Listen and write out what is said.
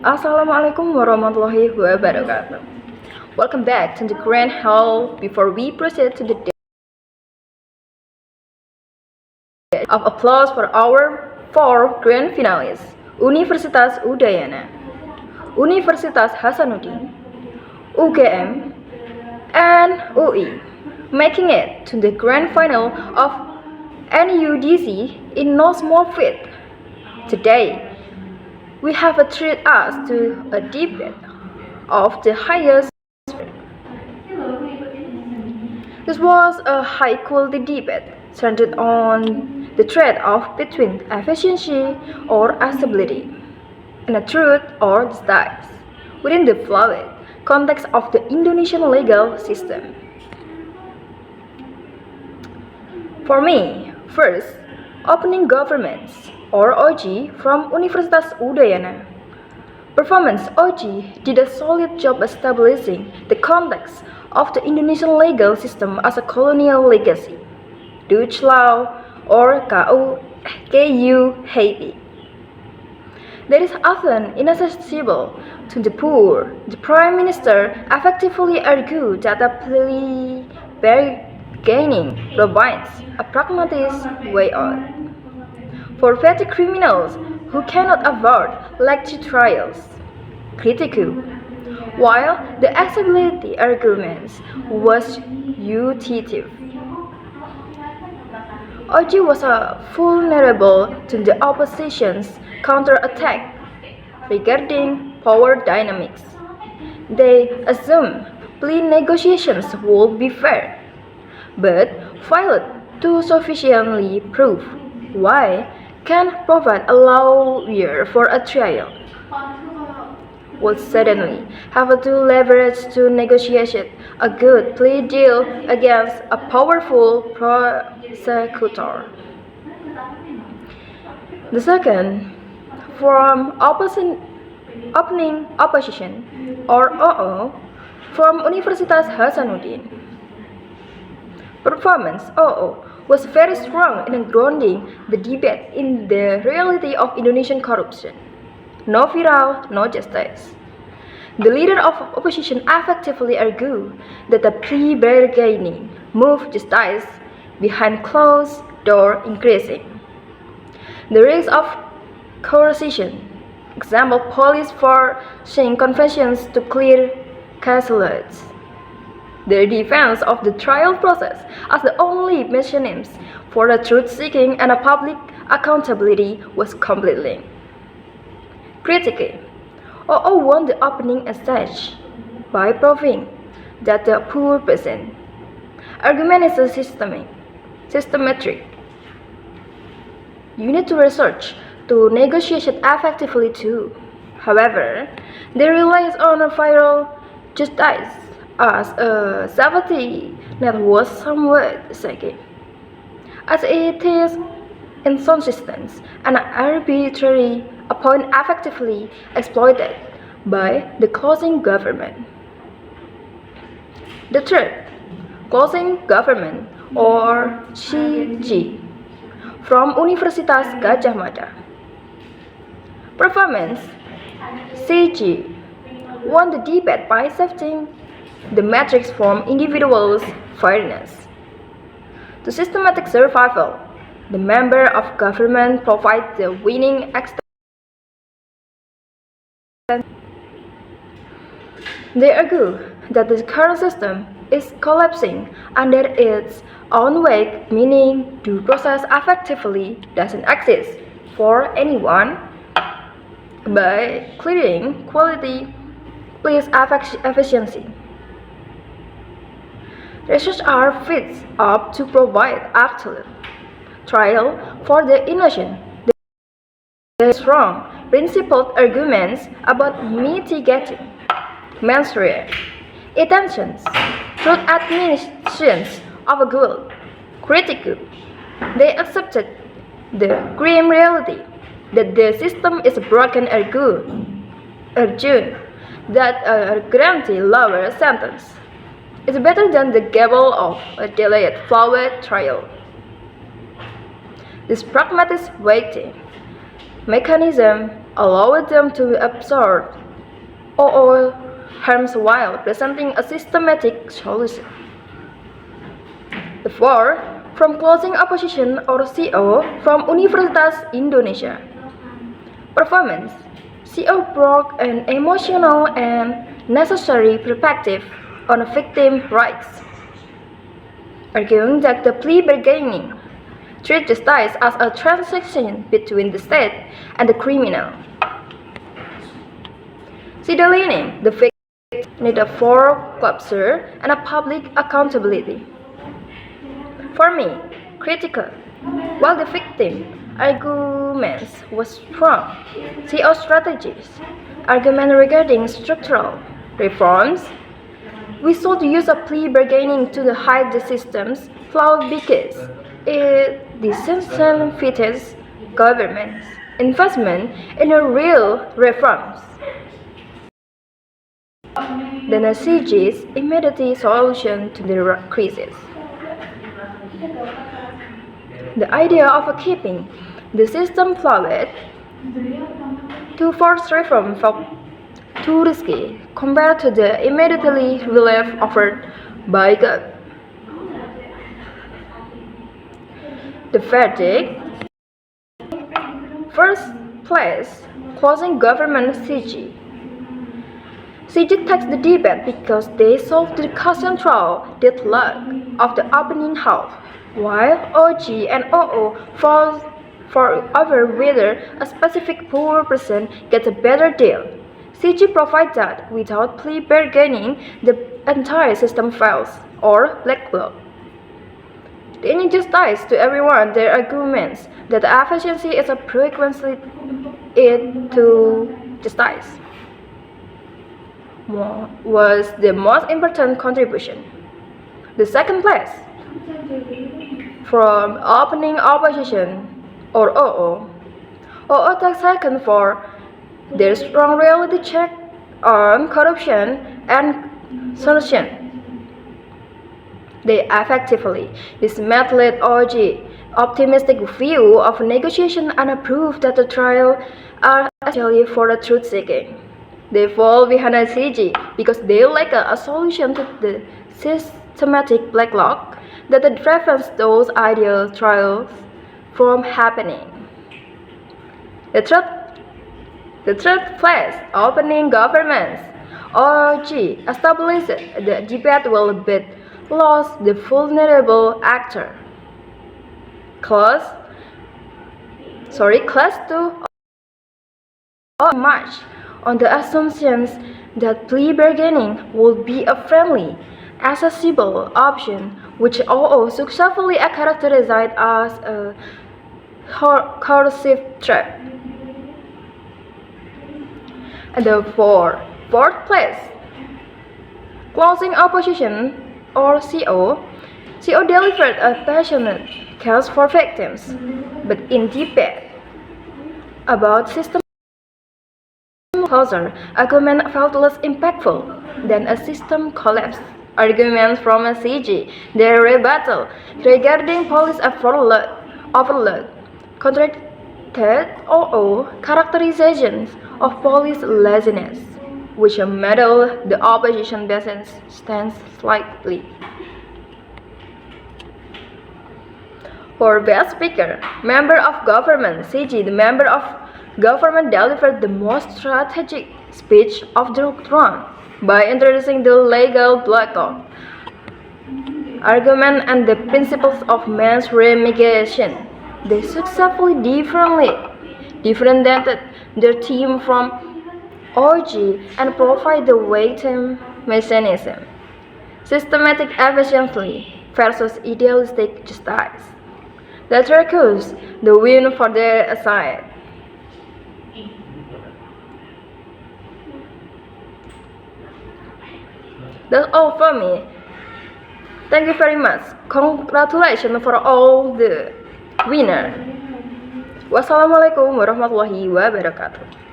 Assalamualaikum warahmatullahi wabarakatuh. Welcome back to the Grand Hall. Before we proceed to the day of applause for our four grand finalists, Universitas Udayana, Universitas Hasanuddin, UGM, and UI, making it to the grand final of NUDC in no small feat. Today, we have treated us to a debate of the highest. This was a high-quality debate centered on the trade-off between efficiency or accessibility and a truth or justice within the fluid context of the Indonesian legal system. For me, first, opening governments or OG from Universitas Udayana. Performance OG did a solid job establishing the context of the Indonesian legal system as a colonial legacy, Dutch law or KU Haiti. That is often inaccessible to the poor. The Prime Minister effectively argued that a plea bargaining provides a pragmatic way out for petty criminals who cannot afford lengthy trials. Critical. While the accessibility argument was utitive. OG was vulnerable to the opposition's counterattack regarding power dynamics. They assumed plea negotiations would be fair, but failed to sufficiently prove why can provide a lawyer for a trial. Would suddenly have to leverage to negotiate a good plea deal against a powerful prosecutor. The second, from opening opposition or OO from Universitas Hasanuddin. Performance OO was very strong in grounding the debate in the reality of Indonesian corruption. No viral, no justice. The leader of opposition effectively argued that the plea bargaining moved justice behind closed door increasing the risk of coercion. Example, police forcing confessions to clear caseloads. The defense of the trial process as the only mechanism for the truth-seeking and a public accountability was completely critical. OO won the opening stage by proving that the poor person argument is a systematic. You need to research to negotiate effectively too. However, they relies on a viral justice as a safety net was somewhat shaky, as it is inconsistent and arbitrary, a point effectively exploited by the closing government. The third, closing government or CG from Universitas Gadjah Mada. Performance CG won the debate by shifting the metrics from individuals' fairness to systematic survival. The member of government provide the winning extent. They argue that the current system is collapsing under its own weight, meaning due process effectively doesn't exist for anyone by clearing quality plus efficiency. Research are fit up to provide actual trial for the innocent. There are strong, principled arguments about mitigating menstrual intentions through administrations of a good. Critical. They accepted the grim reality that the system is broken or good. Urged that a granted lower sentence is better than the gabble of a delayed flawed trial. This pragmatic weighting mechanism allowed them to absorb all harms while presenting a systematic solution. Therefore, from closing opposition or CO from Universitas Indonesia. Performance. CO brought an emotional and necessary perspective on victim rights, arguing that the plea bargaining treats justice as a transaction between the state and the criminal. Sidelining, the victim need a foreclosure and a public accountability. For me, critical. While the victim arguments was strong, CO strategies, argument regarding structural reforms, we should use a plea bargaining to hide the system's flaw because it disincentivizes government's investment in real reforms. The NUDC's immediate solution to the crisis. The idea of keeping the system flawed to force reform felt too risky compared to the immediately relief offered by God. The verdict. First place, closing government CG. CG takes the debate because they solved the central deadlock of the opening half, while OG and OO fought over whether a specific poor person gets a better deal. CG provides that without plea bargaining, the entire system fails or blackballed. The injustice to everyone their arguments that the efficiency is a prerequisite to justice was the most important contribution. The second place, from opening opposition or OO. OO takes second for their strong reality check on corruption and solution. They effectively dismantled OG optimistic view of negotiation and proved that the trial are actually for the truth-seeking. They fall behind CG because they lack a solution to the systematic backlog that prevents those ideal trials from happening. The third place, opening governments. OG established the debate will be lost the vulnerable actor. Class 2 March on the assumptions that plea bargaining would be a friendly, accessible option, which OO successfully characterized as a coercive threat. And the fourth place, closing opposition or CO. CO delivered a passionate case for victims, but in debate about system closure, argument felt less impactful than a system collapse. Arguments from a CG, their rebuttal regarding police overload, contradicted OO characterizations of police laziness, which muddle the opposition stance slightly. For Best Speaker, Member of Government, CG, the Member of Government delivered the most strategic speech of the round by introducing the legal blackout argument and the principles of mass remediation. They successfully differentiated their team from OG and provide the weighting mechanism. Systematic efficiency versus idealistic justice. That recurs the win for their side. That's all for me. Thank you very much. Congratulations for all the winner. Wassalamualaikum warahmatullahi wabarakatuh.